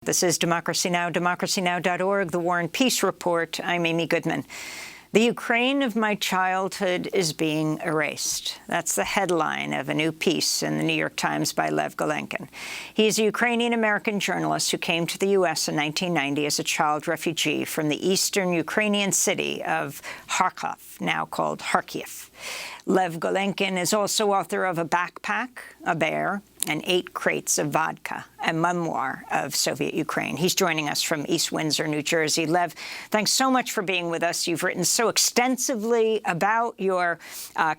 This is Democracy Now!, democracynow.org, the War and Peace Report. I'm Amy Goodman. The Ukraine of my childhood is being erased. That's the headline of a new piece in the New York Times by Lev Golinkin. He's a Ukrainian American journalist who came to the U.S. in 1990 as a child refugee from the eastern Ukrainian city of Kharkov, now called Kharkiv. Lev Golinkin is also author of A Backpack, A Bear, and 8 Crates of Vodka, a memoir of Soviet Ukraine. He's joining us from East Windsor, New Jersey. Lev, thanks so much for being with us. You've written so extensively about your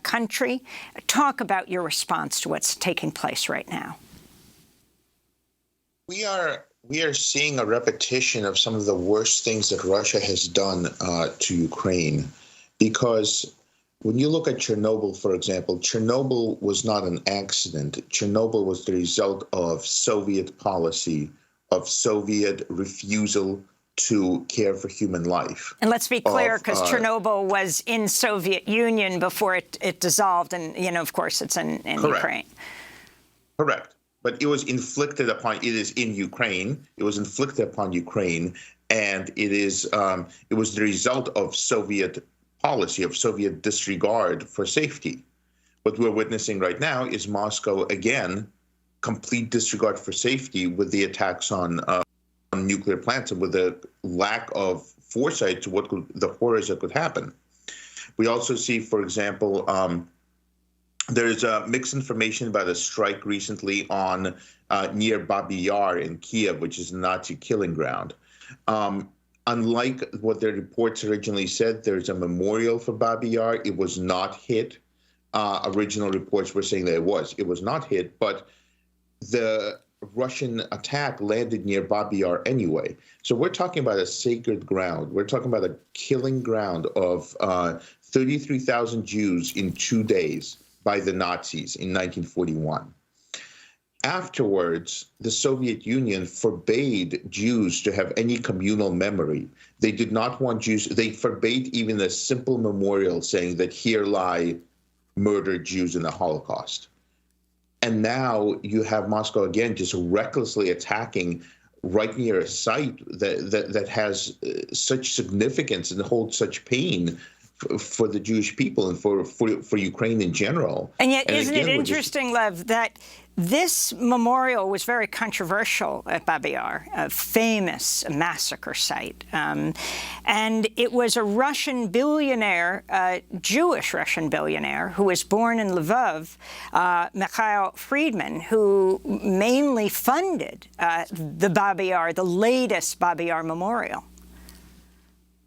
country. Talk about your response to what's taking place right now. We are seeing a repetition of some of the worst things that Russia has done to Ukraine, because when you look at Chernobyl, for example, Chernobyl was not an accident. Chernobyl was the result of Soviet policy, of Soviet refusal to care for human life. And let's be clear, because Chernobyl was in Soviet Union before it dissolved, and, you know, of course, it's in Ukraine. Correct. But it was inflicted upon, it is in Ukraine, it was inflicted upon Ukraine, and it was the result of Soviet policy, of Soviet disregard for safety. What we're witnessing right now is Moscow, again, complete disregard for safety with the attacks on nuclear plants and with the lack of foresight to the horrors that could happen. We also see, for example, there's mixed information about a strike recently on near Babi Yar in Kiev, which is a Nazi killing ground. Unlike what the reports originally said, there's a memorial for Babi Yar. It was not hit. Original reports were saying that it was not hit, but the Russian attack landed near Babi Yar anyway. So we're talking about a sacred ground. We're talking about a killing ground of 33,000 Jews in 2 days by the Nazis in 1941. Afterwards, the Soviet Union forbade Jews to have any communal memory. They did not want Jews. They forbade even a simple memorial saying that here lie murdered Jews in the Holocaust. And now you have Moscow again just recklessly attacking right near a site that has such significance and holds such pain for the Jewish people and for Ukraine in general. And yet, isn't it interesting, Lev, that this memorial was very controversial at Babi Yar, a famous massacre site. And it was a Russian billionaire, Jewish Russian billionaire, who was born in Lvov, Mikhail Friedman, who mainly funded the Babi Yar, the latest Babi Yar memorial.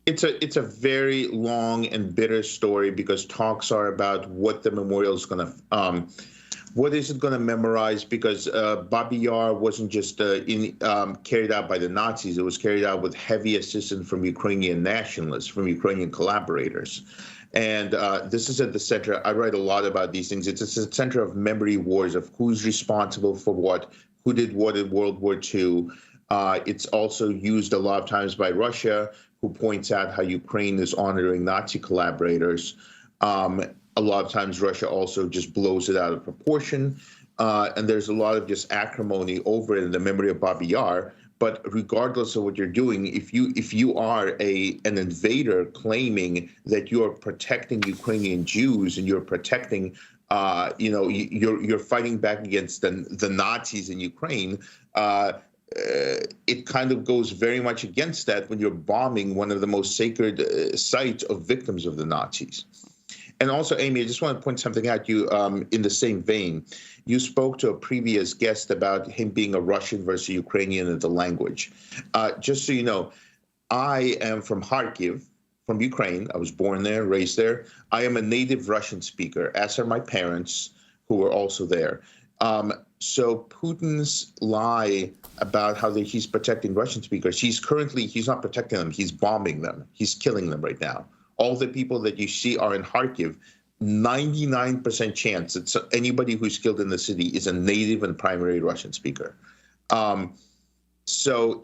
It's a very long and bitter story, because talks are about what the memorial is going to, what is it going to memorize? Because Babi Yar wasn't just carried out by the Nazis; it was carried out with heavy assistance from Ukrainian nationalists, from Ukrainian collaborators. And this is at the center. I write a lot about these things. It's at the center of memory wars of who's responsible for what, who did what in World War II. It's also used a lot of times by Russia, who points out how Ukraine is honoring Nazi collaborators. A lot of times Russia also just blows it out of proportion. And there's a lot of just acrimony over it in the memory of Babi Yar. But regardless of what you're doing, if you are an invader claiming that you're protecting Ukrainian Jews and you're protecting, you're fighting back against the Nazis in Ukraine, it kind of goes very much against that when you're bombing one of the most sacred sites of victims of the Nazis. And also, Amy, I just want to point something out. You, in the same vein, you spoke to a previous guest about him being a Russian versus Ukrainian in the language. Just so you know, I am from Kharkiv, from Ukraine. I was born there, raised there. I am a native Russian speaker, as are my parents, who were also there. So Putin's lie about how he's protecting Russian speakers, he's not protecting them, he's bombing them. He's killing them right now. All the people that you see are in Kharkiv. 99% chance that anybody who's killed in the city is a native and primary Russian speaker. So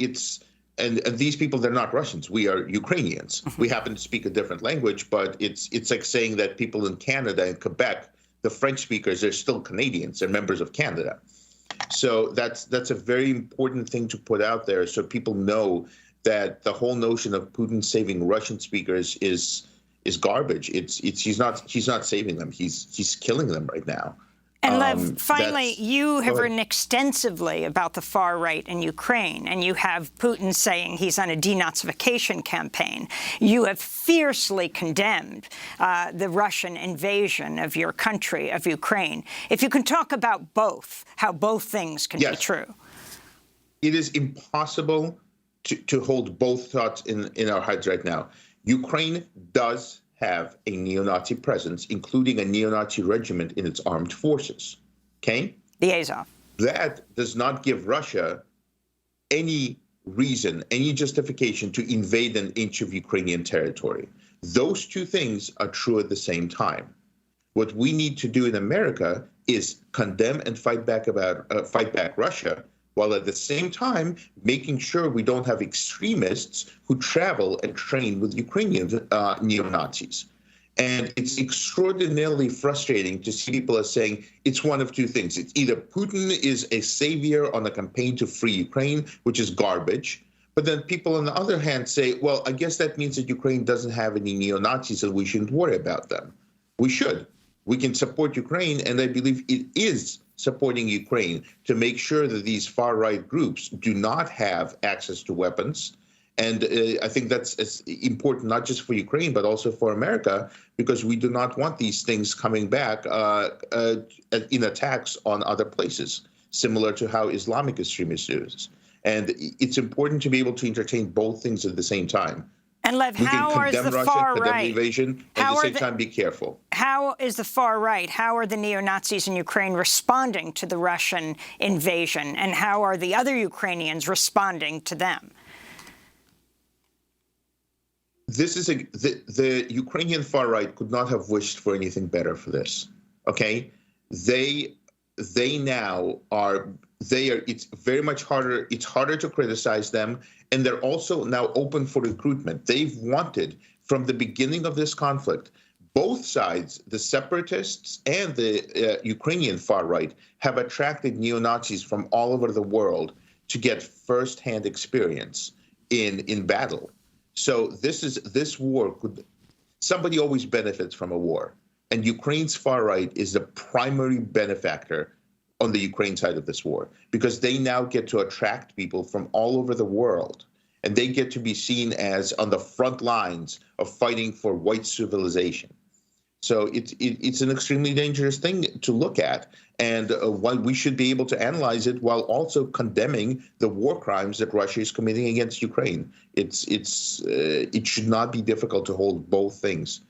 and these people, they're not Russians. We are Ukrainians. We happen to speak a different language, but it's like saying that people in Canada and Quebec, the French speakers, they're still Canadians. They're members of Canada. So that's a very important thing to put out there, so people know that the whole notion of Putin saving Russian speakers is garbage. He's not saving them. He's killing them right now. And Lev, finally, you have written extensively about the far right in Ukraine, and you have Putin saying he's on a denazification campaign. You have fiercely condemned the Russian invasion of your country, of Ukraine. If you can talk about both, how both things can be true. It is impossible to hold both thoughts in our heads right now. Ukraine does have a neo-Nazi presence, including a neo-Nazi regiment in its armed forces, okay? The Azov. That does not give Russia any reason, any justification to invade an inch of Ukrainian territory. Those two things are true at the same time. What we need to do in America is condemn and fight back Russia, while at the same time making sure we don't have extremists who travel and train with Ukrainian neo-Nazis. And it's extraordinarily frustrating to see people as saying it's one of two things. It's either Putin is a savior on a campaign to free Ukraine, which is garbage, but then people on the other hand say, well, I guess that means that Ukraine doesn't have any neo-Nazis and we shouldn't worry about them. We should. We can support Ukraine, and I believe it is supporting Ukraine to make sure that these far-right groups do not have access to weapons. And I think that's important not just for Ukraine, but also for America, because we do not want these things coming back in attacks on other places, similar to how Islamic extremists do it. And it's important to be able to entertain both things at the same time. And Lev, how are the far right? Invasion, and at the same time, be careful. How is the far right? How are the neo-Nazis in Ukraine responding to the Russian invasion, and how are the other Ukrainians responding to them? This is the Ukrainian far right could not have wished for anything better for this. Okay, they now are. It's very much harder. It's harder to criticize them, and they're also now open for recruitment. They've wanted, from the beginning of this conflict, both sides, the separatists and the Ukrainian far right, have attracted neo-Nazis from all over the world to get firsthand experience in battle. So this war somebody always benefits from a war, and Ukraine's far right is the primary benefactor on the Ukraine side of this war, because they now get to attract people from all over the world, and they get to be seen as on the front lines of fighting for white civilization. So it's an extremely dangerous thing to look at, and we should be able to analyze it while also condemning the war crimes that Russia is committing against Ukraine. It should not be difficult to hold both things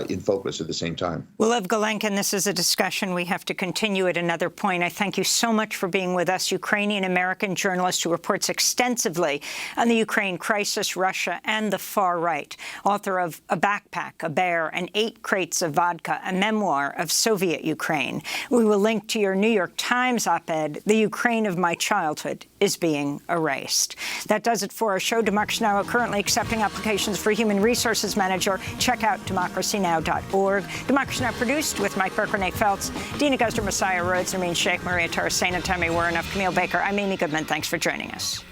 in focus at the same time. Well, Lev Golinkin, this is a discussion we have to continue at another point. I thank you so much for being with us, Ukrainian American journalist who reports extensively on the Ukraine crisis, Russia, and the far right, author of A Backpack, a Bear, and 8 Crates of Vodka, a memoir of Soviet Ukraine. We will link to your New York Times op-ed, The Ukraine of My Childhood is Being Erased. That does it for our show. Democracy Now! Currently accepting applications for Human Resources Manager. Check out democracynow.org. Democracy Now! Produced with Mike Berker, Nate Feltz, Dina Guzder, Messiah Rhodes, Nermeen Sheikh, Maria Tarasena, Tammy Warren, Camille Baker. I'm Amy Goodman. Thanks for joining us.